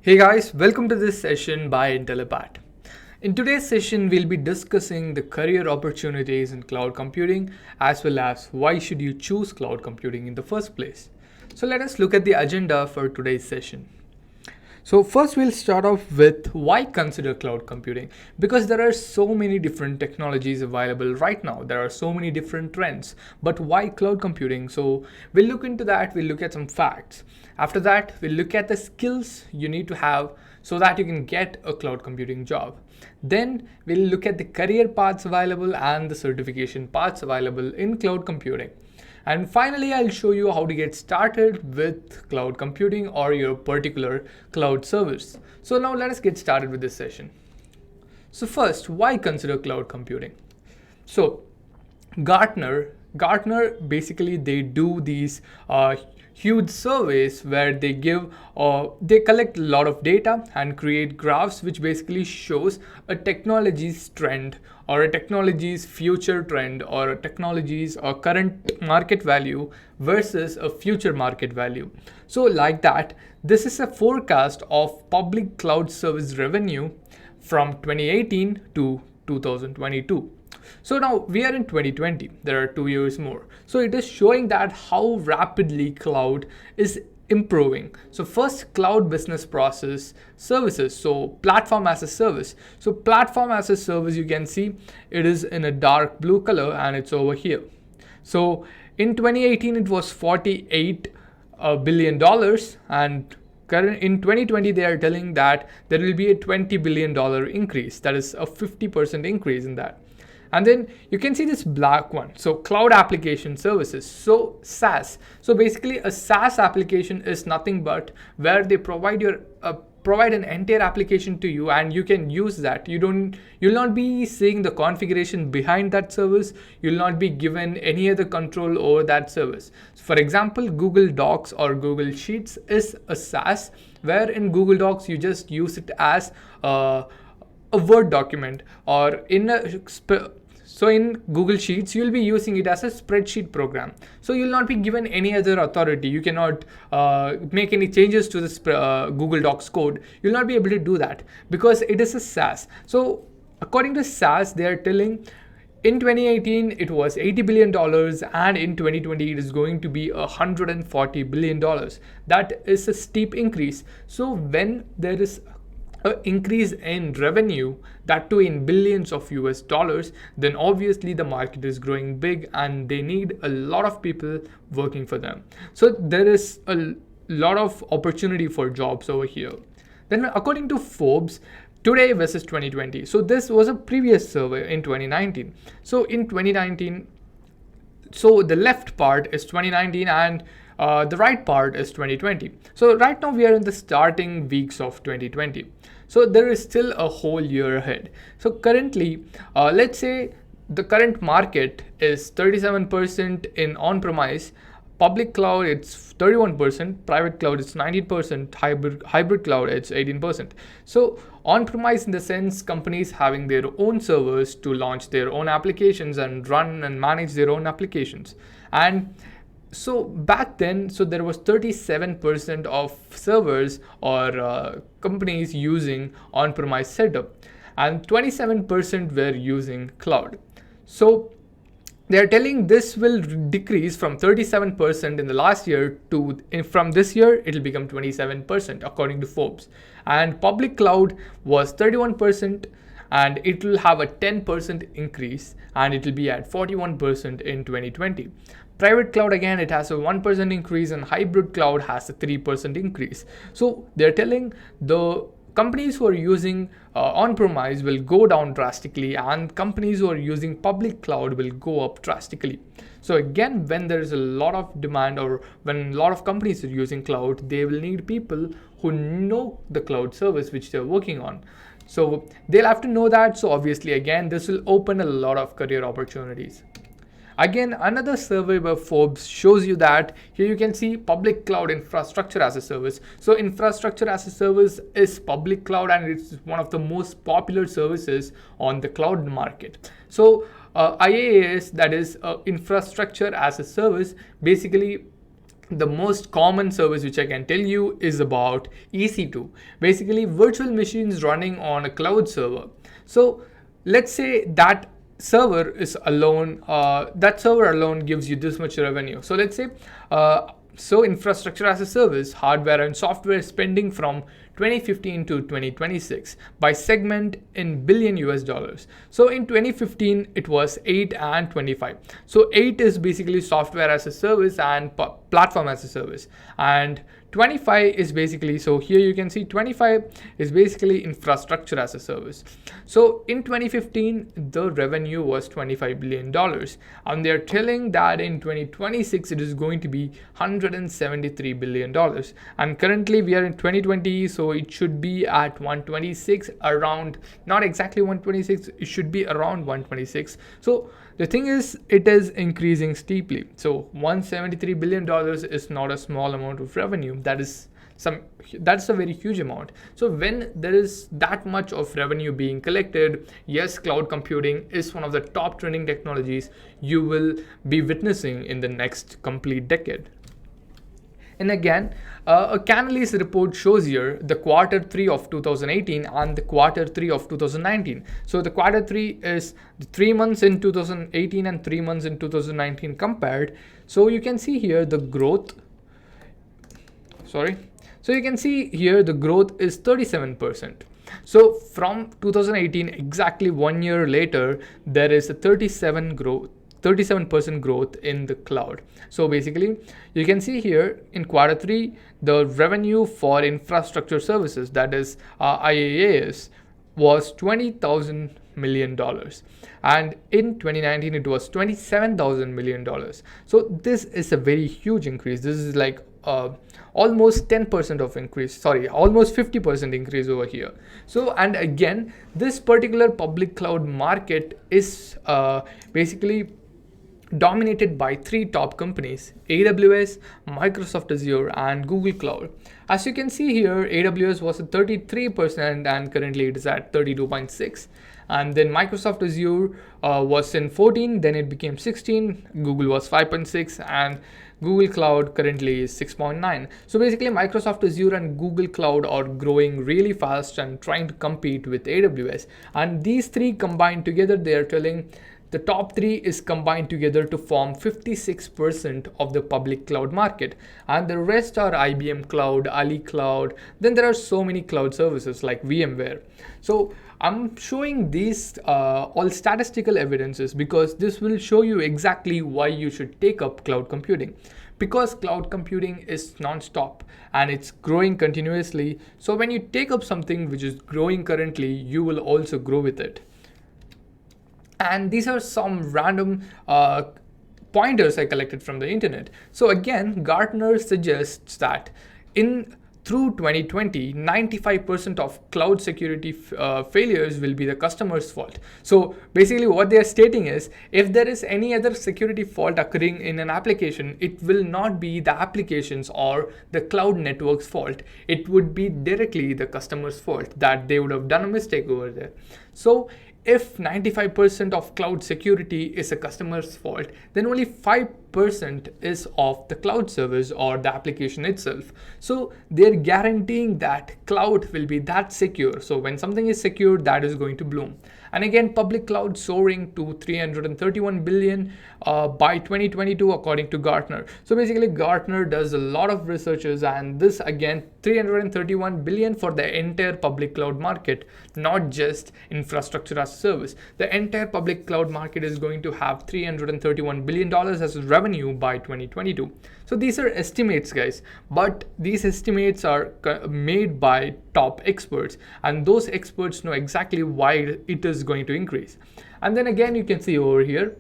Hey guys, welcome to this session by Intellipaat. In today's session, we'll be discussing the career opportunities in cloud computing as well as why should you choose cloud computing in the first place. So let us look at the agenda for today's session. So first we'll start off with why consider cloud computing, because there are so many different technologies available right now. There are so many different trends, but why cloud computing? So we'll look into that. We'll look at some facts. After that, we'll look at the skills you need to have so that you can get a cloud computing job. Then we'll look at the career paths available and the certification paths available in cloud computing. And finally, I'll show you how to get started with cloud computing or your particular cloud service. So now let us get started with this session. So first, why consider cloud computing? So Gartner basically they do these huge surveys where they collect a lot of data and create graphs which basically shows a technology's trend or a technology's future trend or a technology's or current market value versus a future market value. So like that, this is a forecast of public cloud service revenue from 2018 to 2022. So now we are in 2020, there are 2 years more. So it is showing that how rapidly cloud is improving. So first, cloud business process services, so platform as a service. So platform as a service, you can see it is in a dark blue color and it's over here. So in 2018 it was $48 billion, and in 2020 they are telling that there will be a $20 billion increase. That is a 50% increase in that. And then you can see this black one. So cloud application services. So SaaS. So basically a SaaS application is nothing but where they provide an entire application to you and you can use that. You'll not be seeing the configuration behind that service. You'll not be given any other control over that service. So for example, Google Docs or Google Sheets is a SaaS, where in Google Docs you just use it as a Word document, or so in Google Sheets, you'll be using it as a spreadsheet program. So you'll not be given any other authority. You cannot make any changes to this Google Docs code. You'll not be able to do that because it is a SaaS. So according to SaaS, they are telling in 2018 it was $80 billion and in 2020 it is going to be $140 billion. That is a steep increase. So when there is an increase in revenue, that too in billions of US dollars, then obviously the market is growing big and they need a lot of people working for them. So there is a lot of opportunity for jobs over here. Then according to Forbes, today versus 2020. So this was a previous survey in 2019. So in 2019, so the left part is 2019 and the right part is 2020. So right now we are in the starting weeks of 2020. So there is still a whole year ahead. So currently, let's say the current market is 37% in on-premise, public cloud it's 31%, private cloud it's 19%, hybrid cloud it's 18%. So on-premise in the sense companies having their own servers to launch their own applications and run and manage their own applications. And so back then, so there was 37% of servers or companies using on-premise setup and 27% were using cloud. So they're telling this will decrease from 37% in the last year to from this year it will become 27% according to Forbes. And public cloud was 31% and it will have a 10% increase and it will be at 41% in 2020. Private cloud, again, it has a 1% increase and hybrid cloud has a 3% increase. So they're telling the companies who are using on-premise will go down drastically and companies who are using public cloud will go up drastically. So again, when there is a lot of demand or when a lot of companies are using cloud, they will need people who know the cloud service which they're working on. So they'll have to know that. So obviously, again, this will open a lot of career opportunities. Again, another survey by Forbes shows you that here you can see public cloud infrastructure as a service. So infrastructure as a service is public cloud and it's one of the most popular services on the cloud market. So IaaS, that is infrastructure as a service, basically the most common service which I can tell you is about EC2, basically virtual machines running on a cloud server. So let's say that that server alone gives you this much revenue. So let's say, infrastructure as a service, hardware and software spending from 2015 to 2026 by segment in billion US dollars. So in 2015 it was 8 and 25. So 8 is basically software as a service and platform as a service, and 25 is basically, so here you can see 25 is basically infrastructure as a service. So in 2015 the revenue was $25 billion, and they're telling that in 2026 it is going to be $173 billion, and currently we are in 2020, so it should be at 126, around, not exactly 126, it should be around 126. So the thing is, it is increasing steeply. So $173 billion is not a small amount of revenue. That's a very huge amount. So when there is that much of revenue being collected, yes, cloud computing is one of the top trending technologies you will be witnessing in the next complete decade. And again, a Canalys report shows here the quarter 3 of 2018 and the quarter 3 of 2019. So the quarter 3 is the 3 months in 2018 and 3 months in 2019 compared. So you can see here the growth. So you can see here the growth is 37%. So from 2018, exactly 1 year later, there is a 37% growth in the cloud. So basically you can see here in quarter 3 the revenue for infrastructure services, that is IaaS, was $20,000 million, and in 2019 it was $27,000 million. So this is a very huge increase. This is like almost 10% of increase, almost 50% increase over here. So, and again, this particular public cloud market is basically dominated by 3 top companies: AWS, Microsoft Azure, and Google Cloud. As you can see here, AWS was at 33% and currently it is at 32.6%. And then Microsoft Azure was in 14, then it became 16, Google was 5.6, and Google Cloud currently is 6.9. So basically Microsoft Azure and Google Cloud are growing really fast and trying to compete with AWS. And these 3 combined together, they are telling the top 3 is combined together to form 56% of the public cloud market, and the rest are IBM Cloud, Ali Cloud. Then there are so many cloud services like VMware. So I'm showing these all statistical evidences because this will show you exactly why you should take up cloud computing. Because cloud computing is non-stop and it's growing continuously. So when you take up something which is growing currently, you will also grow with it. And these are some random pointers I collected from the internet. So again, Gartner suggests that through 2020, 95% of cloud security failures will be the customer's fault. So basically what they are stating is, if there is any other security fault occurring in an application, it will not be the application's or the cloud network's fault. It would be directly the customer's fault, that they would have done a mistake over there. So if 95% of cloud security is a customer's fault, then only 5% is of the cloud service or the application itself. So they're guaranteeing that cloud will be that secure. So when something is secure, that is going to bloom. And again, public cloud soaring to 331 billion by 2022 according to Gartner. So basically Gartner does a lot of researches, and this again 331 billion for the entire public cloud market, not just infrastructure as a service. The entire public cloud market is going to have $331 billion as revenue by 2022. So these are estimates, guys, but these estimates are made by top experts, and those experts know exactly why it is going to increase. And then again, you can see over here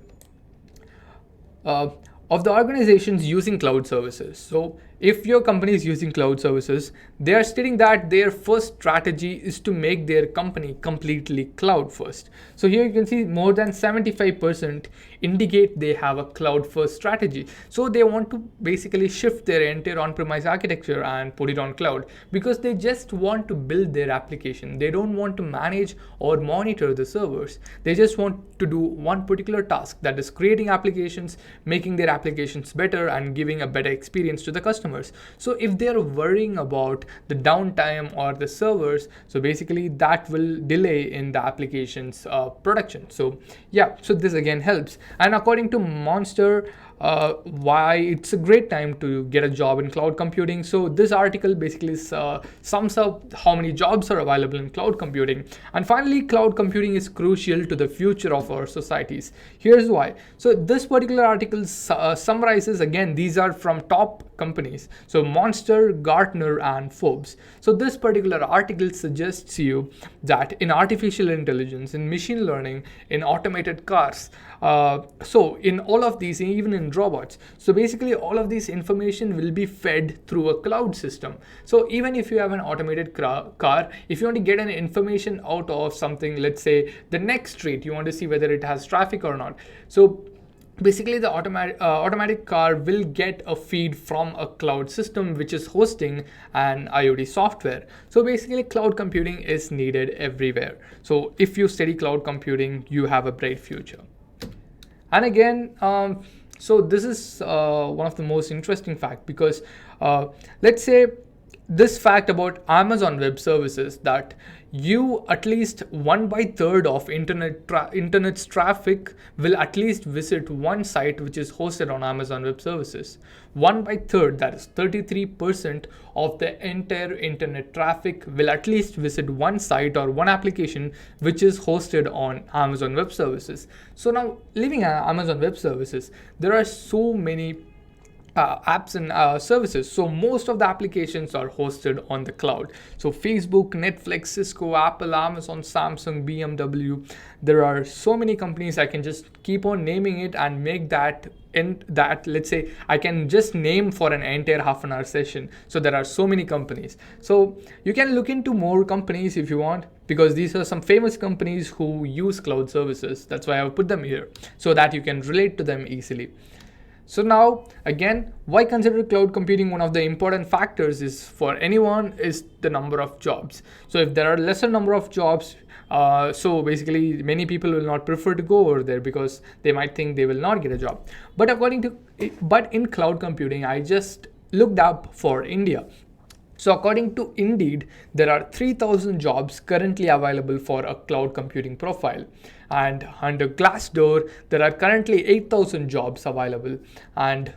of the organizations using cloud services. So if your company is using cloud services, they are stating that their first strategy is to make their company completely cloud first. So here you can see more than 75% indicate they have a cloud first strategy. So they want to basically shift their entire on-premise architecture and put it on cloud, because they just want to build their application. They don't want to manage or monitor the servers. They just want to do one particular task, that is creating applications, making their applications better and giving a better experience to the customers. So if they're worrying about the downtime or the servers, so basically that will delay in the application's production. So yeah, so this again helps. And according to Monster, why it's a great time to get a job in cloud computing. So this article basically sums up how many jobs are available in cloud computing. And finally, cloud computing is crucial to the future of our societies. Here's why. So this particular article summarizes, again, these are from top companies. So Monster, Gartner, and Forbes. So this particular article suggests you that in artificial intelligence, in machine learning, in automated cars, so in all of these, even in robots, so basically all of this information will be fed through a cloud system. So even if you have an automated car, if you want to get an information out of something, let's say the next street, you want to see whether it has traffic or not. So basically the automatic car will get a feed from a cloud system which is hosting an IoT software. So basically cloud computing is needed everywhere. So if you study cloud computing, you have a bright future. And again, so this is one of the most interesting fact, because let's say this fact about Amazon Web Services, that you at least 1/3 of internet's traffic will at least visit one site which is hosted on Amazon Web Services. 1/3, that is 33% of the entire internet traffic will at least visit one site or one application which is hosted on Amazon Web Services. So now, leaving Amazon Web Services, there are so many apps and services. So most of the applications are hosted on the cloud. So Facebook, Netflix, Cisco, Apple, Amazon, Samsung, BMW. There are so many companies. I can just keep on naming it and make that let's say I can just name for an entire half an hour session. So there are so many companies. So you can look into more companies if you want, because these are some famous companies who use cloud services. That's why I've put them here, so that you can relate to them easily. So now, again, why consider cloud computing one of the important factors is for anyone is the number of jobs. So if there are lesser number of jobs, so basically many people will not prefer to go over there because they might think they will not get a job. But in cloud computing, I just looked up for India. So according to Indeed, there are 3,000 jobs currently available for a cloud computing profile. And under Glassdoor, there are currently 8,000 jobs available. And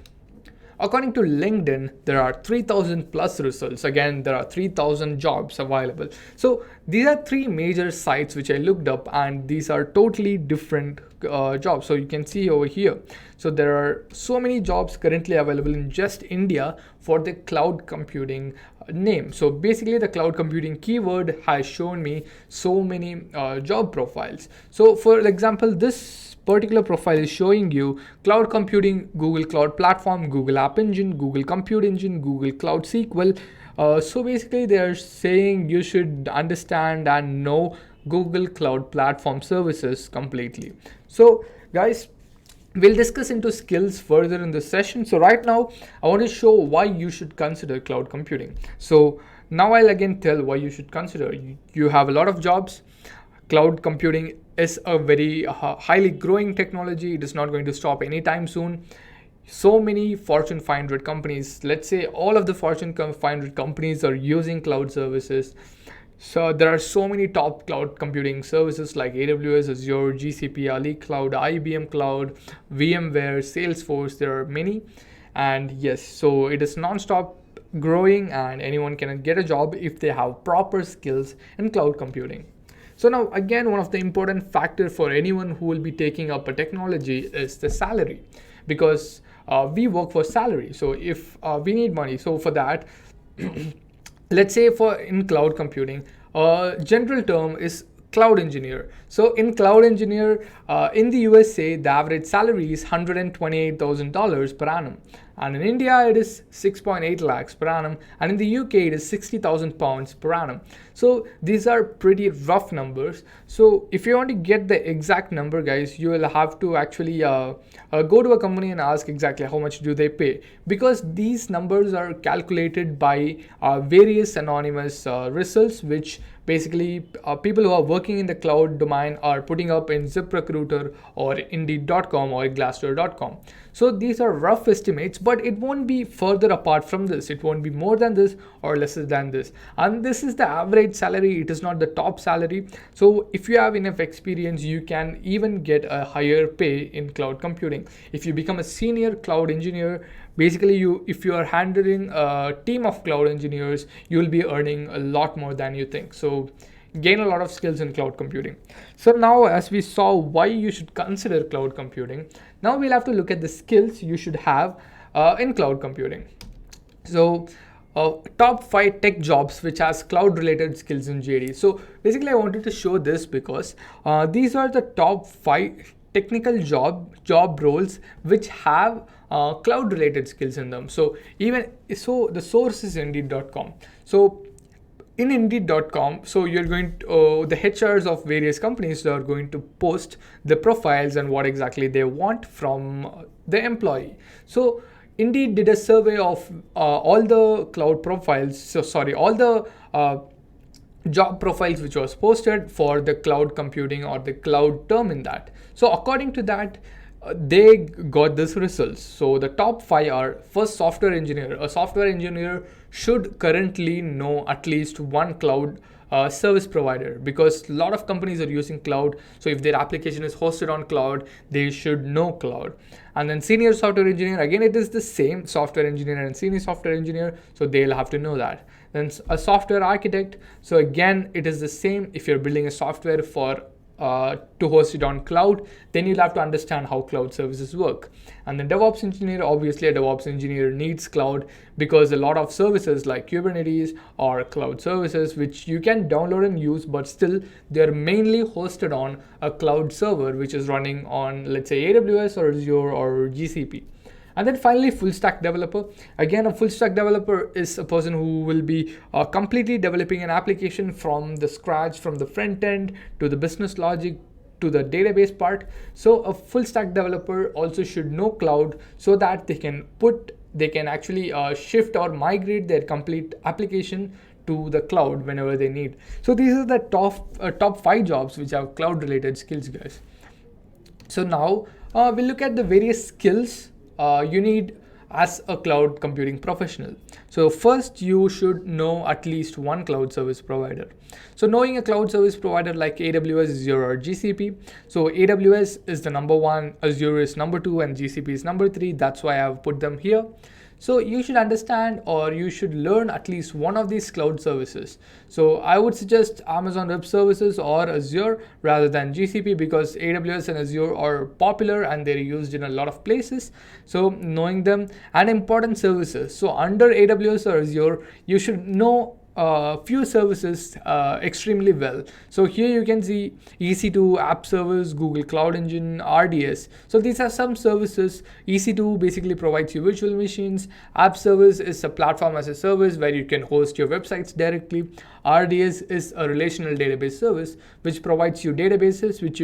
according to LinkedIn, there are 3,000 plus results. Again, there are 3,000 jobs available. So these are three major sites which I looked up, and these are totally different jobs. So you can see over here. So there are so many jobs currently available in just India for the cloud computing name. So basically the cloud computing keyword has shown me so many job profiles. So for example, this particular profile is showing you cloud computing, Google Cloud Platform, Google App Engine, Google Compute Engine, Google Cloud SQL. So basically they are saying you should understand and know Google Cloud Platform services completely. So guys, we'll discuss into skills further in this session. So right now, I want to show why you should consider cloud computing. So now I'll again tell why you should consider. You have a lot of jobs. Cloud computing is a very highly growing technology. It is not going to stop anytime soon. So many Fortune 500 companies, let's say all of the Fortune 500 companies are using cloud services. So there are so many top cloud computing services like AWS, Azure, GCP, Ali Cloud, IBM Cloud, VMware, Salesforce. There are many. And yes, so it is non-stop growing, and anyone can get a job if they have proper skills in cloud computing. So now again, one of the important factors for anyone who will be taking up a technology is the salary, because we work for salary. So if we need money, so for that, let's say in cloud computing, general term is cloud engineer. So in cloud engineer, in the USA, the average salary is $128,000 per annum. and in India it is 6.8 lakhs per annum, and in the UK it is 60,000 pounds per annum. So these are pretty rough numbers. So if you want to get the exact number, guys, you will have to actually go to a company and ask exactly how much do they pay, because these numbers are calculated by various anonymous results, which basically people who are working in the cloud domain are putting up in ZipRecruiter or Indeed.com or Glassdoor.com. So these are rough estimates, but it won't be further apart from this. It won't be more than this or lesser than this. And this is the average salary. It is not the top salary. So if you have enough experience, you can even get a higher pay in cloud computing. If you become a senior cloud engineer, basically if you are handling a team of cloud engineers, you will be earning a lot more than you think. So gain a lot of skills in cloud computing. So now, as we saw why you should consider cloud computing, now we'll have to look at the skills you should have in cloud computing. So top 5 tech jobs which has cloud related skills in JD. So basically I wanted to show this because these are the top 5 technical job roles which have cloud related skills in them. So the source is Indeed.com. So in Indeed.com, so you're going to, the HRs of various companies are going to post the profiles and what exactly they want from the employee. So Indeed did a survey of all the cloud profiles, all the job profiles which was posted for the cloud computing or the cloud term in that. So according to that, they got this results. So the top 5 are: first, software engineer. A software engineer should currently know at least one cloud service provider, because a lot of companies are using cloud. So if their application is hosted on cloud, they should know cloud. And then senior software engineer, again it is the same, software engineer and senior software engineer, so they'll have to know that. Then a software architect, so again it is the same. If you're building a software for to host it on cloud, then you'll have to understand how cloud services work. And then DevOps engineer, obviously a DevOps engineer needs cloud, because a lot of services like Kubernetes or cloud services which you can download and use, but still they're mainly hosted on a cloud server which is running on, let's say, AWS or Azure or GCP. And then finally, full stack developer. Again, a full stack developer is a person who will be completely developing an application from the scratch, from the front end to the business logic to the database part. So a full stack developer also should know cloud, so that they can actually shift or migrate their complete application to the cloud whenever they need. So these are the top 5 jobs which have cloud related skills, guys. So now we'll look at the various skills you need as a cloud computing professional. So first, you should know at least one cloud service provider. So knowing a cloud service provider like AWS, Azure or GCP. So AWS is the number 1, Azure is number 2, and GCP is number 3. That's why I've put them here. So you should understand, or you should learn at least one of these cloud services. So I would suggest Amazon Web Services or Azure rather than GCP, because AWS and Azure are popular and they're used in a lot of places. So knowing them, and important services. So under AWS or Azure, you should know few services extremely well. So here you can see EC2, App Service, Google Cloud Engine, RDS. So these are some services. EC2 basically provides you virtual machines. App Service is a platform as a service where you can host your websites directly. RDS is a relational database service which provides you databases which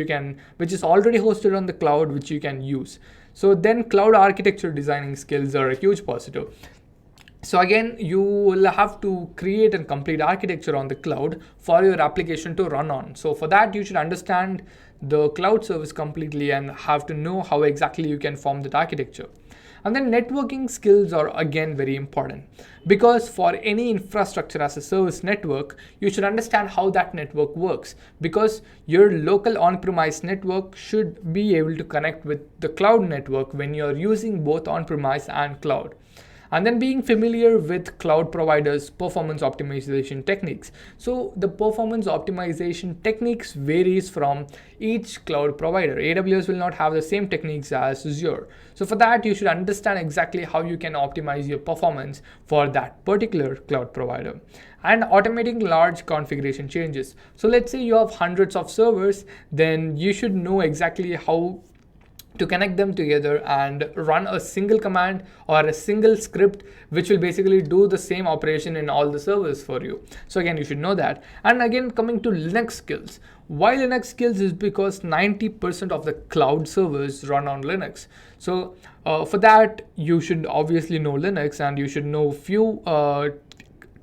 is already hosted on the cloud, which you can use. So then cloud architecture designing skills are a huge positive. So again, you will have to create and complete architecture on the cloud for your application to run on. So for that, you should understand the cloud service completely and have to know how exactly you can form that architecture. And then networking skills are again very important, because for any infrastructure as a service network, you should understand how that network works, because your local on-premise network should be able to connect with the cloud network when you're using both on-premise and cloud. And then being familiar with cloud providers' performance optimization techniques. So the performance optimization techniques varies from each cloud provider. AWS will not have the same techniques as Azure. So for that, you should understand exactly how you can optimize your performance for that particular cloud provider. And automating large configuration changes. So let's say you have hundreds of servers, then you should know exactly how to connect them together and run a single command or a single script which will basically do the same operation in all the servers for you. So again, you should know that. And again, coming to Linux skills, why Linux skills is because 90% of the cloud servers run on Linux. So for that, you should obviously know Linux, and you should know few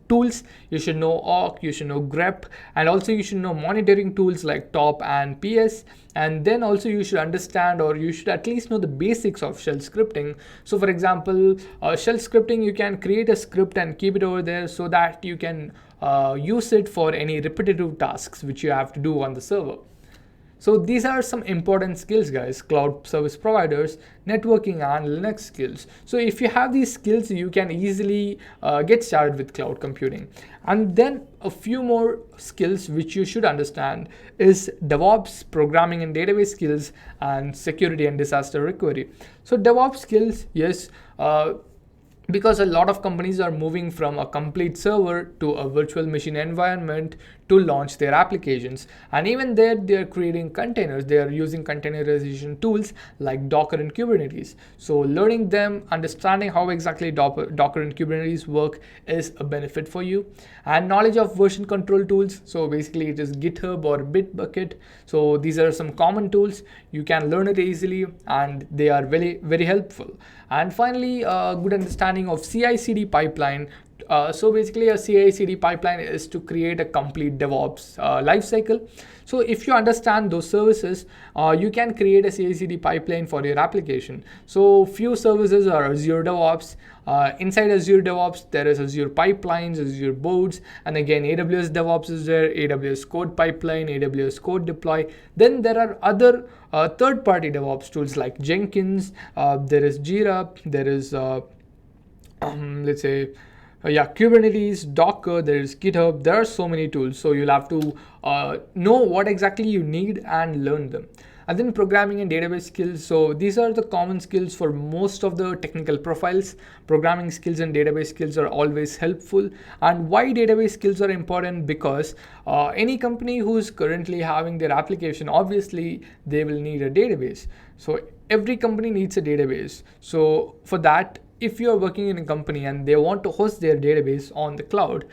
tools. You should know awk, you should know grep, and also you should know monitoring tools like top and ps. And then also you should understand, or you should at least know the basics of shell scripting. So for example, shell scripting, you can create a script and keep it over there so that you can use it for any repetitive tasks which you have to do on the server. So these are some important skills, guys: cloud service providers, networking, and Linux skills. So if you have these skills, you can easily get started with cloud computing. And then a few more skills which you should understand is DevOps, programming and database skills, and security and disaster recovery. So DevOps skills, yes, because a lot of companies are moving from a complete server to a virtual machine environment to launch their applications. And even there, they are creating containers. They are using containerization tools like Docker and Kubernetes. So learning them, understanding how exactly Docker and Kubernetes work is a benefit for you. And knowledge of version control tools. So basically it is GitHub or Bitbucket. So these are some common tools. You can learn it easily and they are very, very helpful. And finally, a good understanding of CI/CD pipeline. So basically a CI/CD pipeline is to create a complete DevOps lifecycle. So if you understand those services, you can create a CI/CD pipeline for your application. So few services are Azure DevOps. Inside Azure DevOps, there is Azure Pipelines, Azure Boards, and again AWS DevOps is there, AWS Code Pipeline, AWS Code Deploy. Then there are other third-party DevOps tools like Jenkins, there is Jira, there is let's say Kubernetes, Docker, there is GitHub. There are so many tools. So you'll have to know what exactly you need and learn them. And then programming and database skills. So these are the common skills for most of the technical profiles. Programming skills and database skills are always helpful. And why database skills are important? Because any company who's currently having their application, obviously they will need a database. So every company needs a database. So for that, if you're working in a company and they want to host their database on the cloud,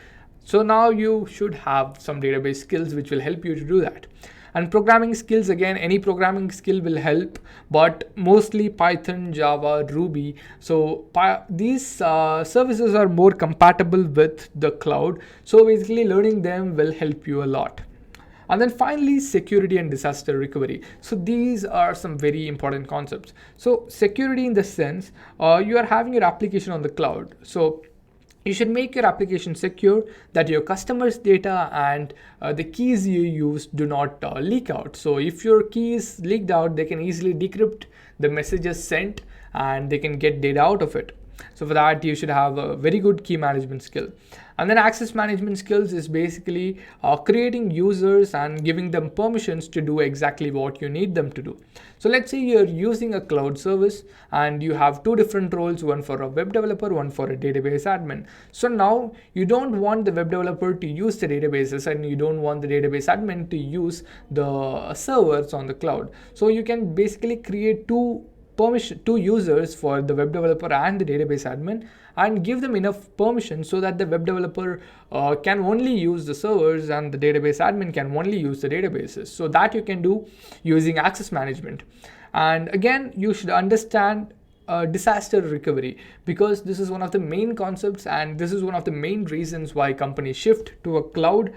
so now you should have some database skills which will help you to do that. And programming skills, again, any programming skill will help, but mostly Python, Java, Ruby. So these services are more compatible with the cloud. So basically learning them will help you a lot. And then finally, security and disaster recovery. So these are some very important concepts. So security in the sense, you are having your application on the cloud. So you should make your application secure, that your customers' data and the keys you use do not leak out. So if your keys leaked out, they can easily decrypt the messages sent and they can get data out of it. So for that, you should have a very good key management skill. And then access management skills is basically creating users and giving them permissions to do exactly what you need them to do. So let's say you're using a cloud service and you have two different roles, one for a web developer, one for a database admin. So now you don't want the web developer to use the databases and you don't want the database admin to use the servers on the cloud. So you can basically create two users for the web developer and the database admin and give them enough permission so that the web developer can only use the servers and the database admin can only use the databases. So that you can do using access management. And again, you should understand disaster recovery, because this is one of the main concepts and this is one of the main reasons why companies shift to a cloud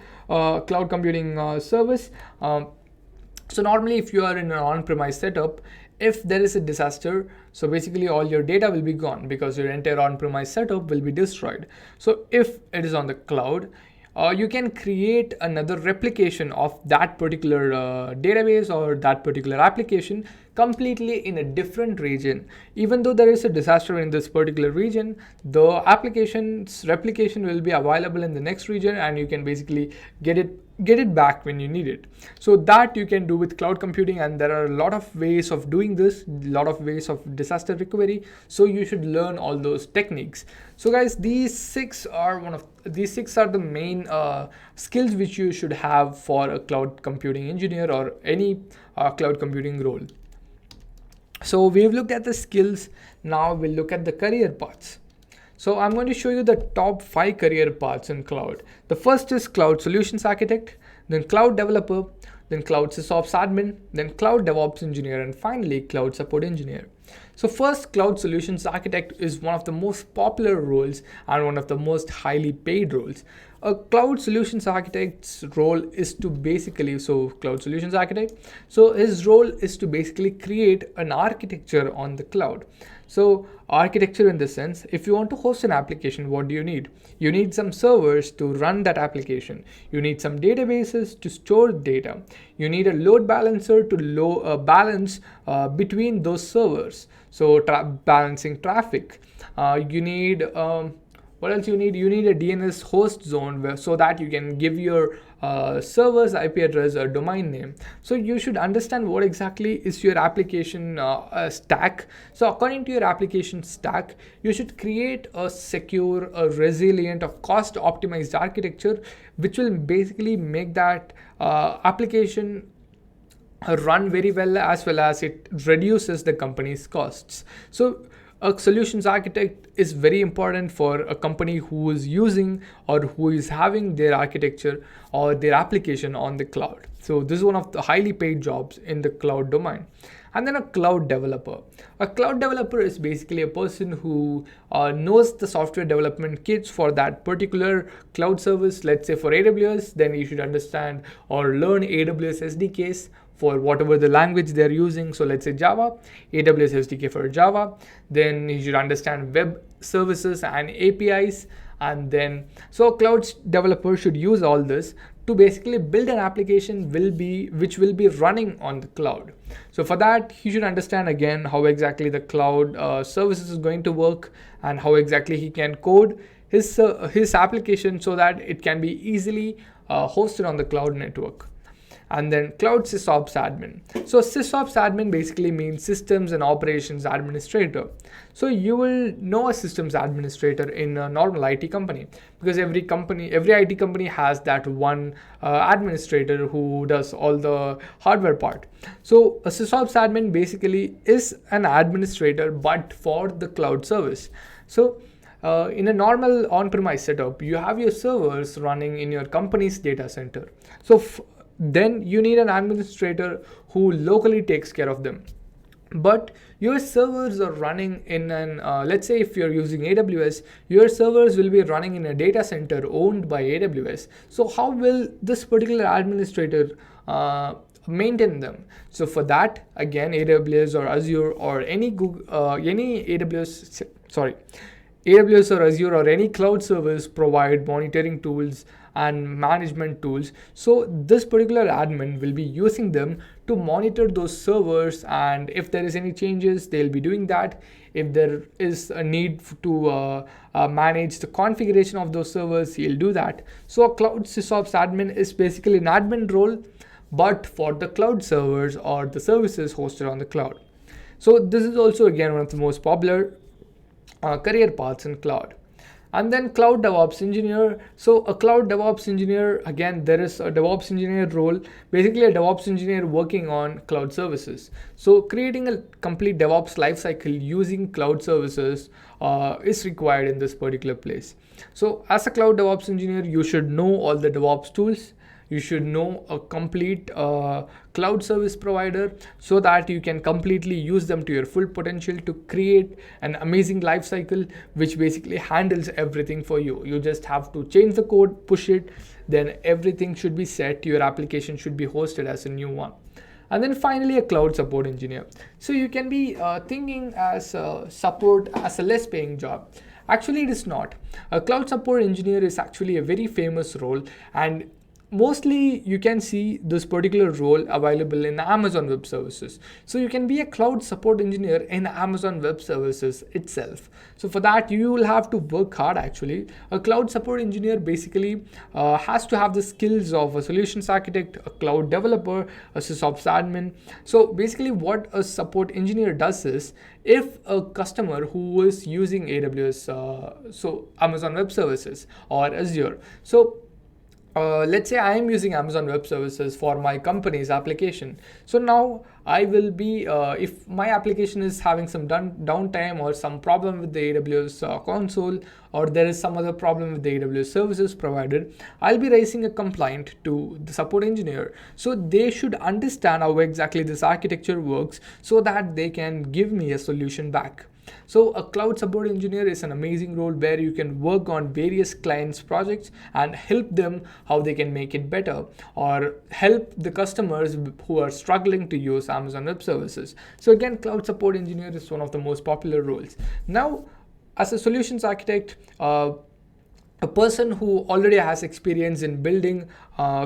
computing service. So normally if you are in an on-premise setup, if there is a disaster, so basically all your data will be gone because your entire on-premise setup will be destroyed. So if it is on the cloud, you can create another replication of that particular database or that particular application completely in a different region. Even though there is a disaster in this particular region, the application's replication will be available in the next region and you can basically get it back when you need it. So that you can do with cloud computing, and there are a lot of ways of doing this, a lot of ways of disaster recovery. So you should learn all those techniques. So guys, these six are the main skills which you should have for a cloud computing engineer or any cloud computing role. So we've looked at the skills. Now we'll look at the career paths. So I'm going to show you the top 5 career paths in cloud. The first is cloud solutions architect, then cloud developer, then cloud sysops admin, then cloud DevOps engineer, and finally cloud support engineer. So first, cloud solutions architect is one of the most popular roles and one of the most highly paid roles. A cloud solutions architect's role is to basically, cloud solutions architect, so his role is to basically create an architecture on the cloud. So architecture in the sense, if you want to host an application, what do you need? You need some servers to run that application. You need some databases to store data. You need a load balancer to balance between those servers. So balancing traffic. You need what else you need? You need a DNS host zone so that you can give your server's IP address or domain name. So you should understand what exactly is your application stack. So according to your application stack, you should create a secure, a resilient, a cost optimized architecture, which will basically make that application run very well, as well as it reduces the company's costs. So a solutions architect is very important for a company who is using or who is having their architecture or their application on the cloud. So this is one of the highly paid jobs in the cloud domain. And then a cloud developer. A cloud developer is basically a person who knows the software development kits for that particular cloud service. Let's say for AWS, then you should understand or learn AWS SDKs for whatever the language they're using. So let's say Java, AWS SDK for Java. Then you should understand web services and APIs. And then, so a cloud developer should use all this to basically build an application which will be running on the cloud. So for that, he should understand again how exactly the cloud services is going to work and how exactly he can code his application so that it can be easily hosted on the cloud network. And then cloud sysops admin. So sysops admin basically means systems and operations administrator. So you will know a systems administrator in a normal IT company, because every IT company has that one administrator who does all the hardware part. So a sysops admin basically is an administrator, but for the cloud service. So in a normal on-premise setup, you have your servers running in your company's data center. So then you need an administrator who locally takes care of them. But your servers are running in an, let's say if you're using AWS, your servers will be running in a data center owned by AWS. So how will this particular administrator maintain them? So for that, again, AWS or Azure or any AWS or Azure or any cloud service provide monitoring tools and management tools. So this particular admin will be using them to monitor those servers, and if there is any changes, they'll be doing that. If there is a need to manage the configuration of those servers, he'll do that. So a cloud sysops admin is basically an admin role, but for the cloud servers or the services hosted on the cloud. So this is also again one of the most popular career paths in cloud. And then cloud DevOps engineer. So a cloud DevOps engineer, again, there is a DevOps engineer role, basically a DevOps engineer working on cloud services. So creating a complete DevOps lifecycle using cloud services is required in this particular place. So as a cloud DevOps engineer, you should know all the DevOps tools. You should know a complete cloud service provider so that you can completely use them to your full potential to create an amazing lifecycle which basically handles everything for you. You just have to change the code, push it, then everything should be set. Your application should be hosted as a new one. And then finally, a cloud support engineer. So you can be thinking as support as a less paying job. Actually, it is not. A cloud support engineer is actually a very famous role, and mostly you can see this particular role available in Amazon Web Services. So you can be a cloud support engineer in Amazon Web Services itself. So for that, you will have to work hard actually. A cloud support engineer basically has to have the skills of a solutions architect, a cloud developer, a sysops admin. So basically what a support engineer does is, if a customer who is using AWS, so Amazon Web Services or Azure, so let's say I am using Amazon Web Services for my company's application. So now I will be, if my application is having some downtime or some problem with the AWS console, or there is some other problem with the AWS services provided, I'll be raising a complaint to the support engineer. So they should understand how exactly this architecture works so that they can give me a solution back. So a cloud support engineer is an amazing role where you can work on various clients' projects and help them how they can make it better, or help the customers who are struggling to use Amazon Web Services. So again, cloud support engineer is one of the most popular roles. Now, as a solutions architect, a person who already has experience in building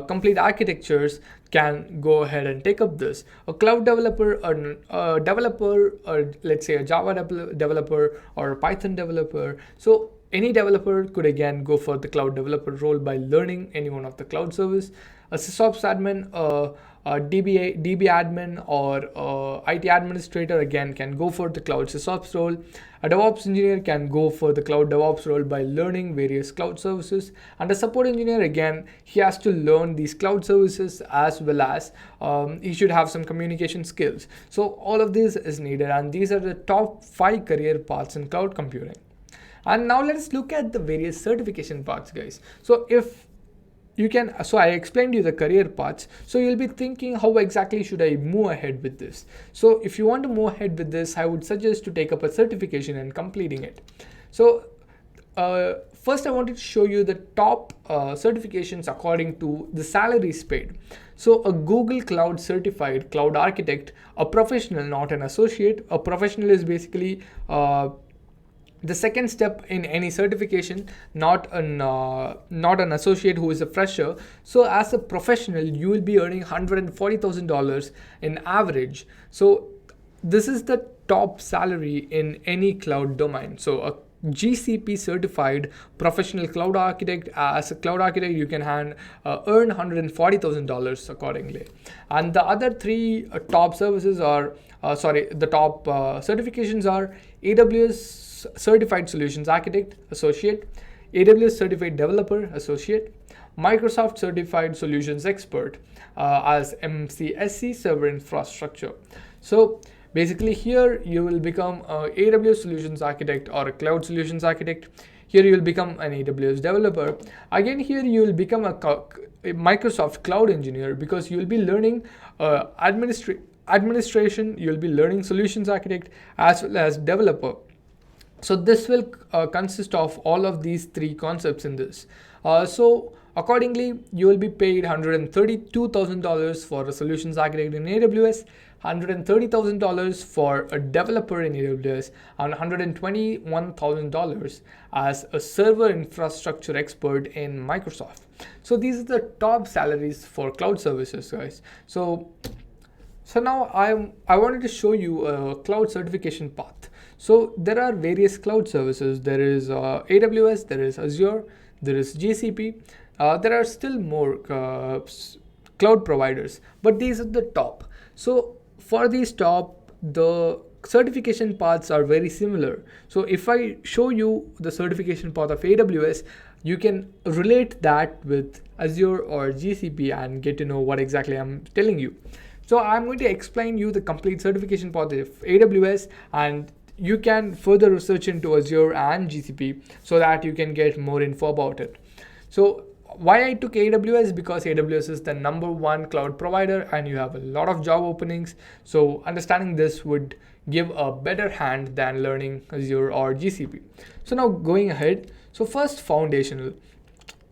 complete architectures can go ahead and take up this. A cloud developer, a developer, or let's say a Java developer or a Python developer. So any developer could again go for the cloud developer role by learning any one of the cloud service. A SysOps admin, a DB admin, or IT administrator again can go for the cloud SysOps role. A DevOps engineer can go for the cloud DevOps role by learning various cloud services. And a support engineer, again, he has to learn these cloud services as well as he should have some communication skills. So all of this is needed, and these are the top 5 career paths in cloud computing. And now let's look at the various certification paths, guys. So I explained you the career paths. So you'll be thinking, how exactly should I move ahead with this? So if you want to move ahead with this, I would suggest to take up a certification and completing it. So first I wanted to show you the top certifications according to the salaries paid. So a Google Cloud certified cloud architect, a professional, not an associate. A professional is basically the second step in any certification, not an associate who is a fresher. So as a professional, you will be earning $140,000 in average. So this is the top salary in any cloud domain. So a GCP certified professional cloud architect, as a cloud architect, you can earn $140,000 accordingly. And the other 3 top services are, the top certifications are AWS Certified Solutions Architect, Associate, AWS Certified Developer, Associate, Microsoft Certified Solutions Expert, as MCSC Server Infrastructure. So basically here you will become a AWS Solutions Architect or a Cloud Solutions Architect. Here you will become an AWS developer. Again, here you will become a Microsoft Cloud Engineer, because you will be learning administration, you will be learning Solutions Architect as well as developer. So this will consist of all of these 3 concepts in this. So accordingly, you will be paid $132,000 for a solutions architect in AWS, $130,000 for a developer in AWS, and $121,000 as a server infrastructure expert in Microsoft. So these are the top salaries for cloud services, guys. So now I wanted to show you a cloud certification path. So there are various cloud services. There is AWS, there is Azure, there is GCP. There are still more cloud providers, but these are the top. So for these top, the certification paths are very similar. So if I show you the certification path of AWS, you can relate that with Azure or GCP and get to know what exactly I'm telling you. So I'm going to explain you the complete certification path of AWS, and you can further research into Azure and GCP so that you can get more info about it. So why I took AWS? Because AWS is the #1 cloud provider and you have a lot of job openings. So understanding this would give a better hand than learning Azure or GCP. So now going ahead, so first, foundational.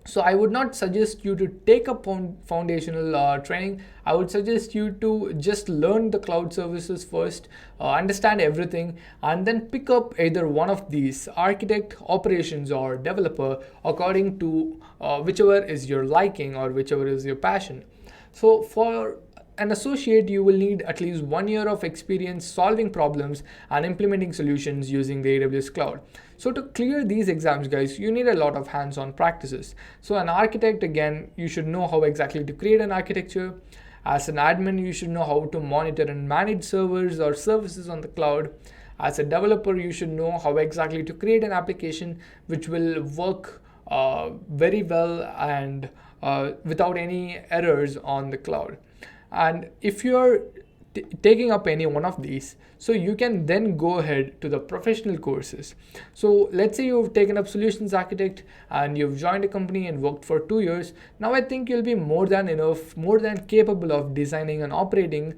So I would not suggest you to take up foundational training. I would suggest you to just learn the cloud services first, understand everything, and then pick up either one of these, architect, operations, or developer, according to whichever is your liking or whichever is your passion. So for an associate, you will need at least 1 year of experience solving problems and implementing solutions using the AWS cloud. So to clear these exams, guys, you need a lot of hands-on practices. So an architect, again, you should know how exactly to create an architecture. As an admin, you should know how to monitor and manage servers or services on the cloud. As a developer, you should know how exactly to create an application which will work very well and without any errors on the cloud. And if you're taking up any one of these, so you can then go ahead to the professional courses. So let's say you've taken up solutions architect and you've joined a company and worked for 2 years. Now I think you'll be more than enough, more than capable of designing and operating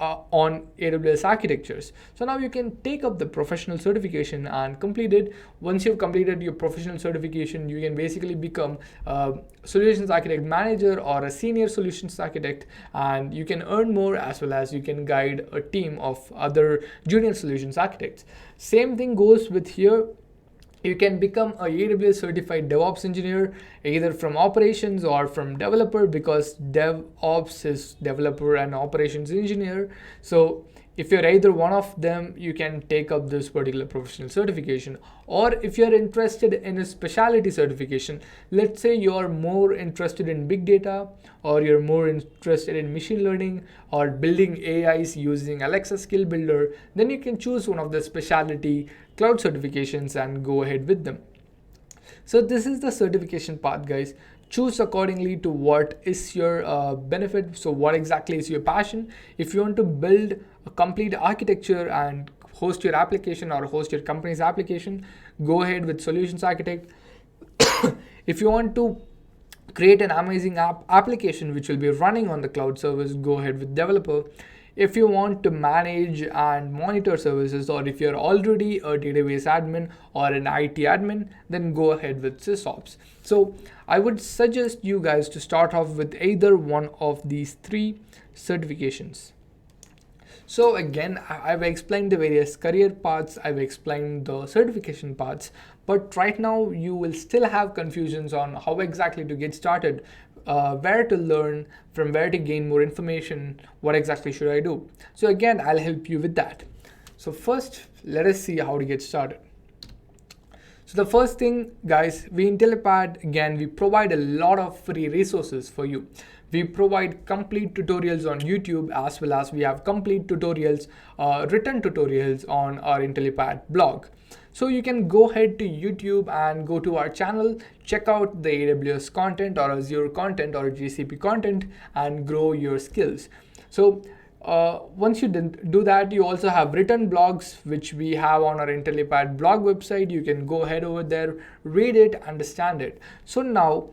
on AWS architectures. So now you can take up the professional certification and complete it. Once you've completed your professional certification, you can basically become a solutions architect manager or a senior solutions architect, and you can earn more as well as you can guide a team of other junior solutions architects. Same thing goes with here. You can become a AWS certified DevOps engineer, either from operations or from developer, because DevOps is developer and operations engineer. So if you're either one of them, you can take up this particular professional certification. Or if you're interested in a specialty certification, let's say you're more interested in big data, or you're more interested in machine learning or building AIs using Alexa Skill Builder, then you can choose one of the specialty cloud certifications and go ahead with them. So this is the certification path, guys. Choose accordingly to what is your benefit. So what exactly is your passion? If you want to build a complete architecture and host your application or host your company's application, go ahead with solutions architect. If you want to create an amazing application which will be running on the cloud service, go ahead with developer. If you want to manage and monitor services, or if you're already a database admin or an IT admin, then go ahead with SysOps. So I would suggest you guys to start off with either one of these 3 certifications. So again, I've explained the various career paths, I've explained the certification paths, but right now you will still have confusions on how exactly to get started, where to learn, from where to gain more information, what exactly should I do. So again, I'll help you with that. So first, let us see how to get started. So the first thing, guys, we Intellipaat, again, we provide a lot of free resources for you. We provide complete tutorials on YouTube, as well as we have complete tutorials, written tutorials on our Intellipaat blog. So you can go ahead to YouTube and go to our channel, check out the AWS content or Azure content or GCP content and grow your skills. So once you do that, you also have written blogs, which we have on our Intellipaat blog website. You can go ahead over there, read it, understand it. So now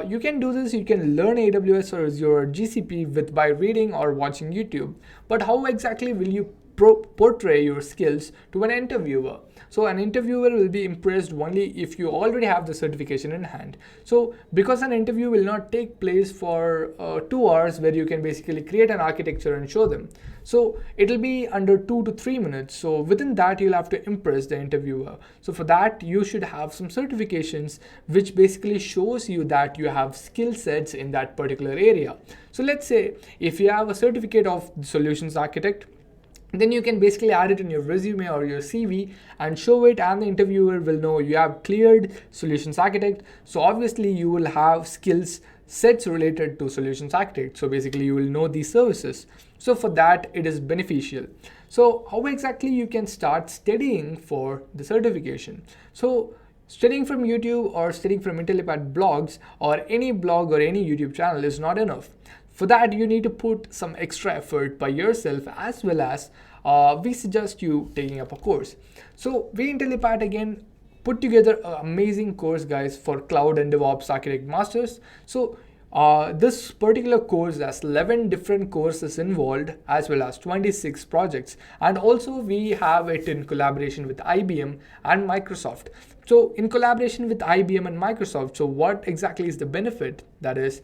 you can do this. You can learn AWS or Azure or GCP by reading or watching YouTube. But how exactly will you portray your skills to an interviewer? So an interviewer will be impressed only if you already have the certification in hand. So because an interview will not take place for 2 hours where you can basically create an architecture and show them. So it'll be under 2 to 3 minutes. So within that, you'll have to impress the interviewer. So for that, you should have some certifications which basically shows you that you have skill sets in that particular area. So let's say if you have a certificate of solutions architect, then you can basically add it in your resume or your CV and show it, and the interviewer will know you have cleared solutions architect. So obviously you will have skills sets related to solutions architect. So basically you will know these services. So for that, it is beneficial. So how exactly you can start studying for the certification? So studying from YouTube or studying from Intellipaat blogs or any blog or any YouTube channel is not enough. For that, you need to put some extra effort by yourself, as well as we suggest you taking up a course. So we Intellipaat again put together an amazing course, guys, for Cloud and DevOps Architect Masters. So this particular course has 11 different courses involved, as well as 26 projects. And also we have it in collaboration with IBM and Microsoft. So in collaboration with IBM and Microsoft, so what exactly is the benefit? That is,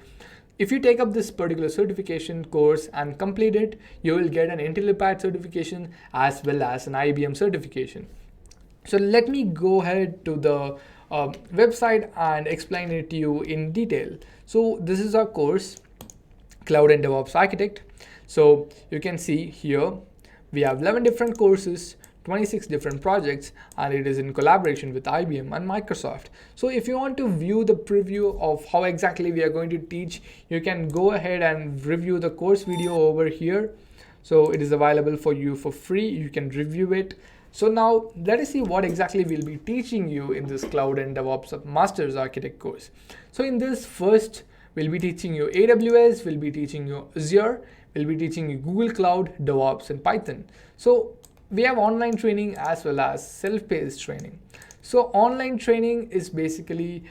if you take up this particular certification course and complete it, you will get an Intellipaat certification as well as an IBM certification. So let me go ahead to the website and explain it to you in detail. So this is our course, Cloud and DevOps Architect. So you can see here, we have 11 different courses, 26 different projects, and it is in collaboration with IBM and Microsoft. So if you want to view the preview of how exactly we are going to teach, you can go ahead and review the course video over here. So it is available for you for free. You can review it. So now let us see what exactly we'll be teaching you in this Cloud and DevOps Masters Architect course. So in this first, we'll be teaching you AWS, we'll be teaching you Azure, we'll be teaching you Google Cloud, DevOps, and Python. So we have online training as well as self-paced training. So online training is basically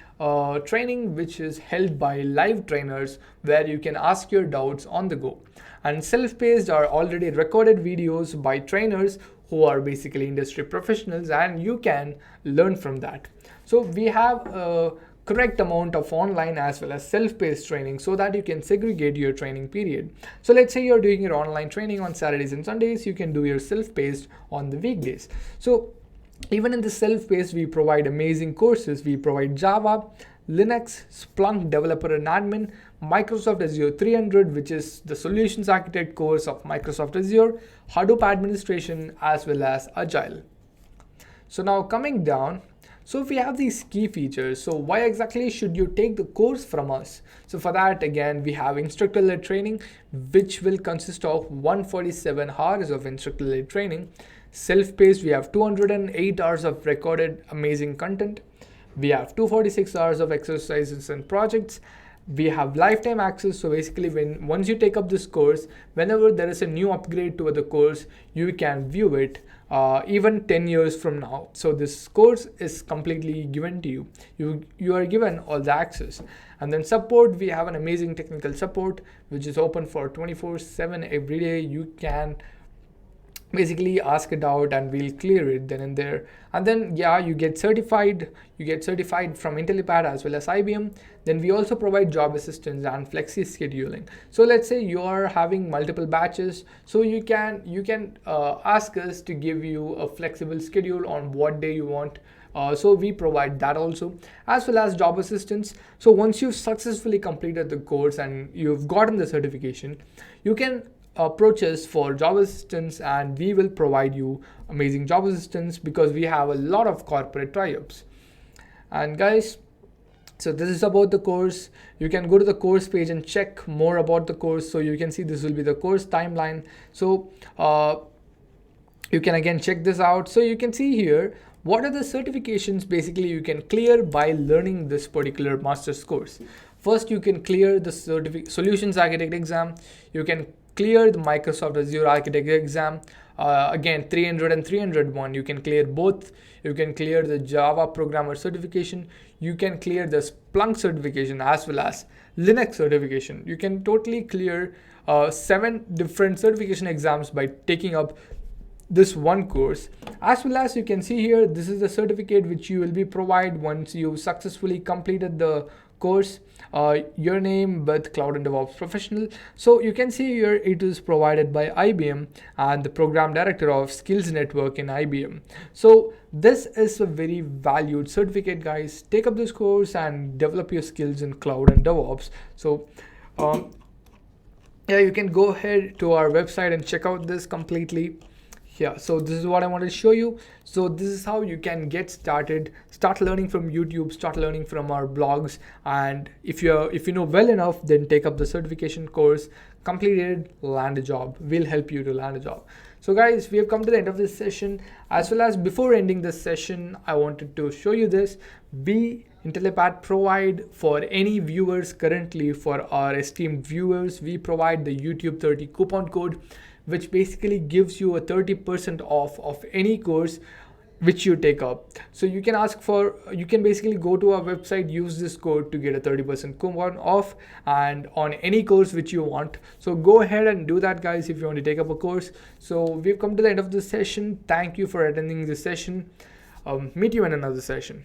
training which is held by live trainers where you can ask your doubts on the go. And self-paced are already recorded videos by trainers who are basically industry professionals, and you can learn from that. So we have a correct amount of online as well as self-paced training so that you can segregate your training period. So let's say you're doing your online training on Saturdays and Sundays, you can do your self-paced on the weekdays. So even in the self-paced, we provide amazing courses. We provide Java, Linux, Splunk Developer and Admin, Microsoft Azure 300, which is the Solutions Architect course of Microsoft Azure, Hadoop Administration, as well as Agile. So now coming down, so if we have these key features, so why exactly should you take the course from us? So for that, again, we have instructor-led training, which will consist of 147 hours of instructor-led training. Self-paced, we have 208 hours of recorded amazing content. We have 246 hours of exercises and projects. We have lifetime access. So basically, once you take up this course, whenever there is a new upgrade to the course, you can view it even 10 years from now. So this course is completely given to you. You are given all the access. And then support, we have an amazing technical support, which is open for 24/7 every day. You can basically ask it out and we'll clear it then and there. And then you get certified from Intellipaat as well as IBM. Then we also provide job assistance and flexi scheduling. So let's say you are having multiple batches, so you can ask us to give you a flexible schedule on what day you want. So we provide that also, as well as job assistance. So once you've successfully completed the course and you've gotten the certification, you can approach us for job assistance, and we will provide you amazing job assistance because we have a lot of corporate tie-ups. And guys, so this is about the course. You can go to the course page and check more about the course. So you can see this will be the course timeline. So you can again check this out. So you can see here what are the certifications basically you can clear by learning this particular master's course. First, you can clear the Solutions Architect exam. You can clear the Microsoft Azure Architect exam. Again, 300 and 301, you can clear both. You can clear the Java Programmer certification. You can clear the Splunk certification as well as Linux certification. You can totally clear 7 different certification exams by taking up this one course. As well as you can see here, this is the certificate which you will be provided once you successfully completed the course. Your name with Cloud and DevOps Professional. So you can see here it is provided by IBM and the Program Director of Skills Network in IBM. So this is a very valued certificate, guys. Take up this course and develop your skills in Cloud and DevOps. So you can go ahead to our website and check out this completely. So this is what I wanted to show you. So this is how you can get started, start learning from YouTube, start learning from our blogs. And if you know well enough, then take up the certification course, completed, land a job. We'll help you to land a job. So guys, we have come to the end of this session. As well as before ending this session, I wanted to show you this. We Intellipaat provide for any viewers currently, for our esteemed viewers, we provide the YouTube 30 coupon code, which basically gives you a 30% off of any course which you take up. So you can basically go to our website, use this code to get a 30% coupon off and on any course which you want. So go ahead and do that, guys, if you want to take up a course. So we've come to the end of this session. Thank you for attending this session. Meet you in another session.